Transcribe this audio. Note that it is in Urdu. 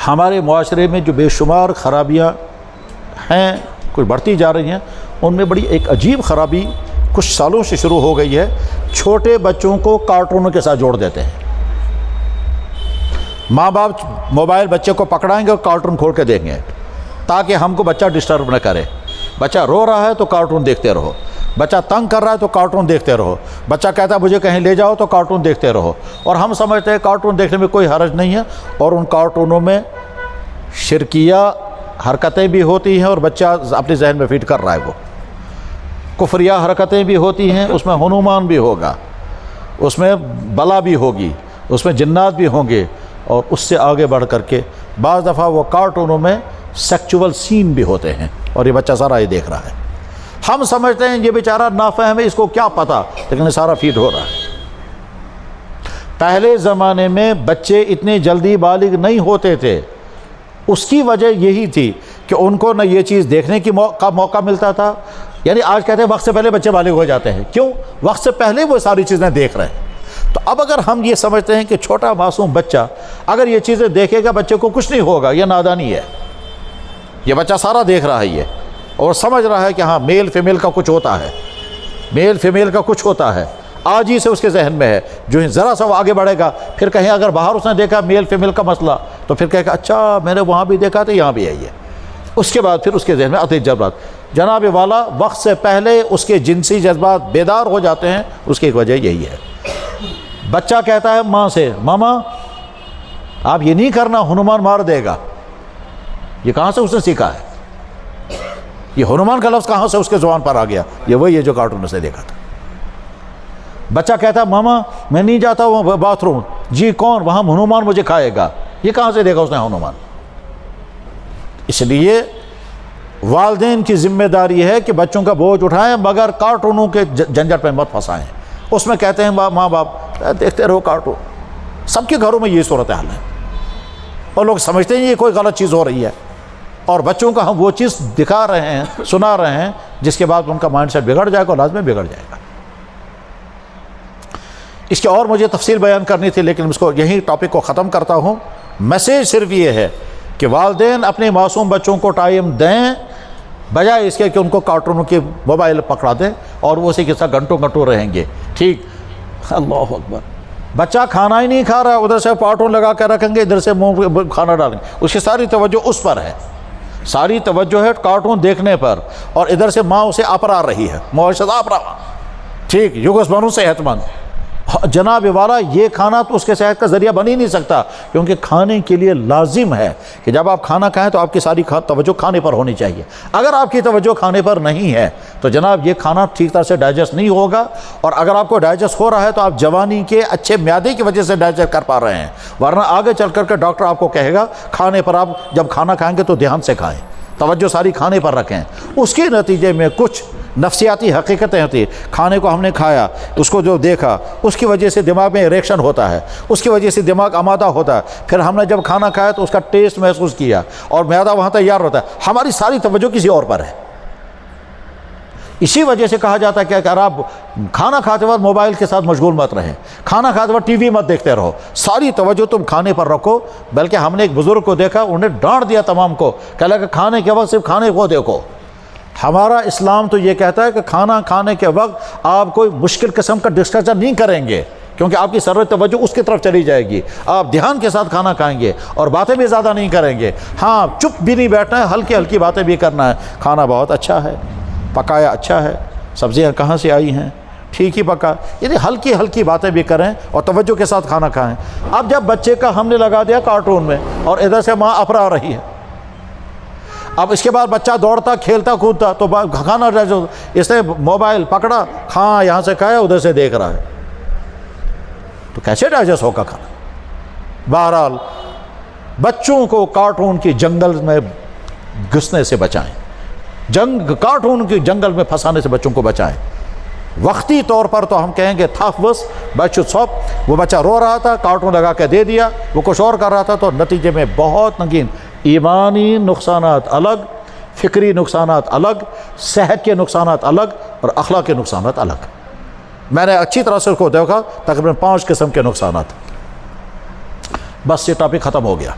ہمارے معاشرے میں جو بے شمار خرابیاں ہیں کچھ بڑھتی جا رہی ہیں، ان میں بڑی ایک عجیب خرابی کچھ سالوں سے شروع ہو گئی ہے۔ چھوٹے بچوں کو کارٹونوں کے ساتھ جوڑ دیتے ہیں۔ ماں باپ موبائل بچے کو پکڑائیں گے اور کارٹون کھول کے دیں گے تاکہ ہم کو بچہ ڈسٹرب نہ کرے۔ بچہ رو رہا ہے تو کارٹون دیکھتے رہو، بچہ تنگ کر رہا ہے تو کارٹون دیکھتے رہو، بچہ کہتا ہے مجھے کہیں لے جاؤ تو کارٹون دیکھتے رہو۔ اور ہم سمجھتے ہیں کارٹون دیکھنے میں کوئی حرج نہیں ہے، اور ان کارٹونوں میں شرکیہ حرکتیں بھی ہوتی ہیں اور بچہ اپنے ذہن میں فٹ کر رہا ہے، وہ کفریہ حرکتیں بھی ہوتی ہیں، اس میں ہنومان بھی ہوگا، اس میں بلا بھی ہوگی، اس میں جنات بھی ہوں گے، اور اس سے آگے بڑھ کر کے بعض دفعہ وہ کارٹونوں میں سیکچول سین بھی ہوتے ہیں، اور یہ بچہ سارا یہ دیکھ رہا ہے۔ ہم سمجھتے ہیں یہ بیچارہ نافہم ہے، اس کو کیا پتہ، لیکن یہ سارا فیڈ ہو رہا ہے۔ پہلے زمانے میں بچے اتنے جلدی بالغ نہیں ہوتے تھے، اس کی وجہ یہی تھی کہ ان کو نہ یہ چیز دیکھنے کی موقع ملتا تھا، یعنی آج کہتے ہیں وقت سے پہلے بچے بالغ ہو جاتے ہیں، کیوں؟ وقت سے پہلے وہ ساری چیزیں دیکھ رہے ہیں۔ تو اب اگر ہم یہ سمجھتے ہیں کہ چھوٹا معصوم بچہ اگر یہ چیزیں دیکھے گا بچے کو کچھ نہیں ہوگا، یہ نادانی ہے۔ یہ بچہ سارا دیکھ رہا ہے یہ، اور سمجھ رہا ہے کہ ہاں میل فیمیل کا کچھ ہوتا ہے، میل فیمیل کا کچھ ہوتا ہے، آج ہی سے اس کے ذہن میں ہے۔ جو ذرا سا وہ آگے بڑھے گا، پھر کہیں اگر باہر اس نے دیکھا میل فیمیل کا مسئلہ تو پھر کہے گا اچھا میں نے وہاں بھی دیکھا تھا، یہاں بھی ہے یہ۔ اس کے بعد پھر اس کے ذہن میں آتے جذبات، جناب والا وقت سے پہلے اس کے جنسی جذبات بیدار ہو جاتے ہیں، اس کی ایک وجہ یہی ہے۔ بچہ کہتا ہے ماں سے ماما آپ یہ نہیں کرنا، ہنومان مار دے گا۔ یہ کہاں سے اس نے سیکھا ہے؟ یہ ہنومان کا لفظ کہاں سے اس کے زبان پر آ گیا؟ یہ وہی ہے جو کارٹون سے دیکھا تھا۔ بچہ کہتا ہے ماما میں نہیں جاتا ہوں باتھ روم۔ جی کون؟ وہاں ہنومان مجھے کھائے گا۔ یہ کہاں سے دیکھا اس نے ہنومان؟ اس لیے والدین کی ذمہ داری ہے کہ بچوں کا بوجھ اٹھائیں، مگر کارٹونوں کے جھنجٹ پہ مت پھنسائیں۔ اس میں کہتے ہیں ماں باپ دیکھتے رہو کارٹون، سب کے گھروں میں یہ صورتحال ہے، اور لوگ سمجھتے ہیں یہ کوئی غلط چیز ہو رہی ہے، اور بچوں کو ہم وہ چیز دکھا رہے ہیں، سنا رہے ہیں، جس کے بعد ان کا مائنڈ سیٹ بگڑ جائے گا، لازمی بگڑ جائے گا۔ اس کی اور مجھے تفصیل بیان کرنی تھی، لیکن اس کو یہی ٹاپک کو ختم کرتا ہوں۔ میسیج صرف یہ ہے کہ والدین اپنے معصوم بچوں کو ٹائم دیں، بجائے اس کے کہ ان کو کارٹونوں کے موبائل پکڑا دیں اور وہ اسی کے ساتھ گھنٹوں گھنٹوں رہیں گے۔ ٹھیک، اللہ اکبر، بچہ کھانا ہی نہیں کھا رہا، ادھر سے کارٹون لگا کے رکھیں گے، ادھر سے منہ کھانا ڈالیں گے، اس کی ساری توجہ اس پر ہے، ساری توجہ ہے کارٹون دیکھنے پر، اور ادھر سے ماں اسے اپرا رہی ہے، معاشرت اپرا۔ ٹھیک، یوگس بنو صحت مند۔ جناب والا یہ کھانا تو اس کے صحت کا ذریعہ بن ہی نہیں سکتا، کیونکہ کھانے کے لیے لازم ہے کہ جب آپ کھانا کھائیں تو آپ کی ساری توجہ کھانے پر ہونی چاہیے۔ اگر آپ کی توجہ کھانے پر نہیں ہے تو جناب یہ کھانا ٹھیک طرح سے ڈائجسٹ نہیں ہوگا، اور اگر آپ کو ڈائجسٹ ہو رہا ہے تو آپ جوانی کے اچھے معدے کی وجہ سے ڈائجسٹ کر پا رہے ہیں، ورنہ آگے چل کر کے ڈاکٹر آپ کو کہے گا کھانے پر آپ جب کھانا کھائیں گے تو دھیان سے کھائیں، توجہ ساری کھانے پر رکھیں۔ اس کے نتیجے میں کچھ نفسیاتی حقیقتیں ہوتی ہیں، کھانے کو ہم نے کھایا، اس کو جو دیکھا، اس کی وجہ سے دماغ میں ریئیکشن ہوتا ہے، اس کی وجہ سے دماغ آمادہ ہوتا ہے، پھر ہم نے جب کھانا کھایا تو اس کا ٹیسٹ محسوس کیا اور معدہ وہاں تیار ہوتا ہے، ہماری ساری توجہ کسی اور پر ہے۔ اسی وجہ سے کہا جاتا ہے کہ اگر آپ کھانا کھاتے وقت موبائل کے ساتھ مشغول مت رہیں، کھانا کھاتے وقت ٹی وی مت دیکھتے رہو، ساری توجہ تم کھانے پر رکھو۔ بلکہ ہم نے ایک بزرگ کو دیکھا، انہیں ڈانٹ دیا تمام کو، کہا کہ کھانے کے وقت صرف کھانے کو دیکھو۔ ہمارا اسلام تو یہ کہتا ہے کہ کھانا کھانے کے وقت آپ کوئی مشکل قسم کا ڈسکشن نہیں کریں گے، کیونکہ آپ کی سر توجہ اس کی طرف چلی جائے گی، آپ دھیان کے ساتھ کھانا کھائیں گے اور باتیں بھی زیادہ نہیں کریں گے۔ ہاں، چپ بھی نہیں بیٹھنا ہے، ہلکی ہلکی باتیں بھی کرنا ہے۔ کھانا بہت اچھا ہے، پکایا اچھا ہے، سبزیاں کہاں سے آئی ہیں، ٹھیک ہی پکا، یعنی ہلکی ہلکی باتیں بھی کریں اور توجہ کے ساتھ کھانا کھائیں۔ اب جب بچے کا ہم نے لگا دیا کارٹون میں اور ادھر سے ماں اپرا رہی ہے، اب اس کے بعد بچہ دوڑتا کھیلتا کودتا تو کھانا اس نے موبائل پکڑا، ہاں یہاں سے کھایا، ادھر سے دیکھ رہا ہے، تو کیسے ڈائجسٹ ہوگا کھانا؟ بہرحال بچوں کو کارٹون کی جنگل میں گھسنے سے بچائیں، کارٹون کی جنگل میں پھنسانے سے بچوں کو بچائیں۔ وقتی طور پر تو ہم کہیں گے تھافوس بچوں سب، وہ بچہ رو رہا تھا، کارٹون لگا کے دے دیا، وہ کچھ اور کر رہا تھا، تو نتیجے میں بہت نگین ایمانی نقصانات الگ، فکری نقصانات الگ، صحت کے نقصانات الگ، اور اخلاق کے نقصانات الگ۔ میں نے اچھی طرح سے اس کو دیکھا، تقریباً 5 قسم کے نقصانات۔ بس یہ ٹاپک ختم ہو گیا۔